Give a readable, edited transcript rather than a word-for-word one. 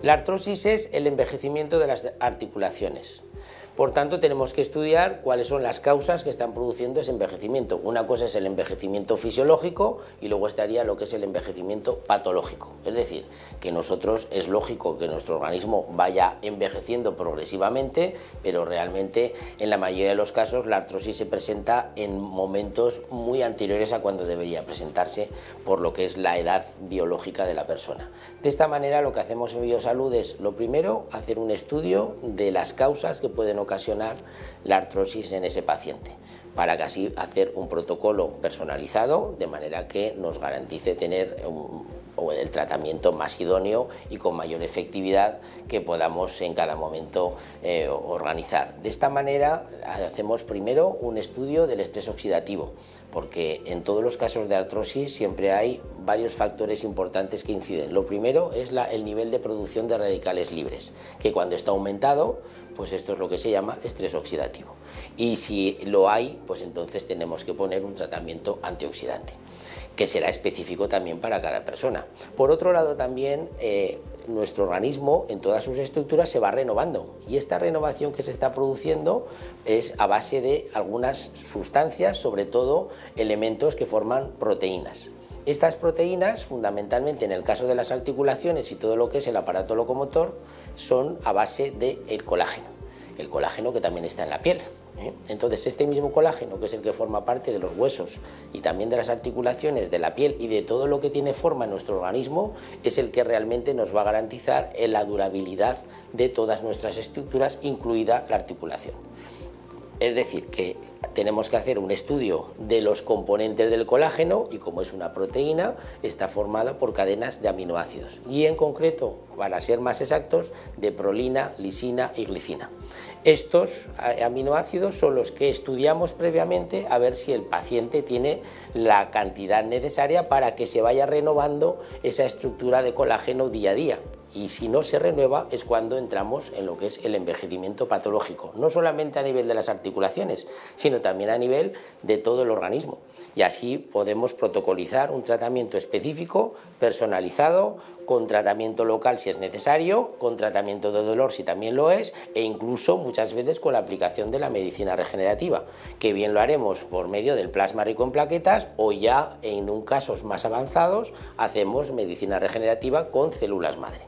La artrosis es el envejecimiento de las articulaciones. Por tanto, tenemos que estudiar cuáles son las causas que están produciendo ese envejecimiento. Una cosa es el envejecimiento fisiológico y luego estaría lo que es el envejecimiento patológico. Es decir, que nosotros es lógico que nuestro organismo vaya envejeciendo progresivamente, pero realmente en la mayoría de los casos la artrosis se presenta en momentos muy anteriores a cuando debería presentarse por lo que es la edad biológica de la persona. De esta manera lo que hacemos en Biosalud es, lo primero, hacer un estudio de las causas que pueden ocasionar la artrosis en ese paciente, para que así hacer un protocolo personalizado de manera que nos garantice tener el tratamiento más idóneo y con mayor efectividad que podamos en cada momento organizar. De esta manera hacemos primero un estudio del estrés oxidativo, porque en todos los casos de artrosis siempre hay varios factores importantes que inciden. Lo primero es el nivel de producción de radicales libres, que cuando está aumentado, pues esto es lo que se llama estrés oxidativo. Y si lo hay, pues entonces tenemos que poner un tratamiento antioxidante, que será específico también para cada persona. Por otro lado, también nuestro organismo en todas sus estructuras se va renovando, y esta renovación que se está produciendo es a base de algunas sustancias, sobre todo elementos que forman proteínas. Estas proteínas, fundamentalmente en el caso de las articulaciones y todo lo que es el aparato locomotor, son a base del colágeno. El colágeno que también está en la piel. Entonces, este mismo colágeno, que es el que forma parte de los huesos y también de las articulaciones, de la piel y de todo lo que tiene forma en nuestro organismo, es el que realmente nos va a garantizar la durabilidad de todas nuestras estructuras, incluida la articulación. Es decir, que tenemos que hacer un estudio de los componentes del colágeno y, como es una proteína, está formada por cadenas de aminoácidos y, en concreto, para ser más exactos, de prolina, lisina y glicina. Estos aminoácidos son los que estudiamos previamente a ver si el paciente tiene la cantidad necesaria para que se vaya renovando esa estructura de colágeno día a día. Y si no se renueva es cuando entramos en lo que es el envejecimiento patológico, no solamente a nivel de las articulaciones, sino también a nivel de todo el organismo. Y así podemos protocolizar un tratamiento específico, personalizado, con tratamiento local si es necesario, con tratamiento de dolor si también lo es, e incluso muchas veces con la aplicación de la medicina regenerativa, que bien lo haremos por medio del plasma rico en plaquetas, o ya en casos más avanzados hacemos medicina regenerativa con células madre.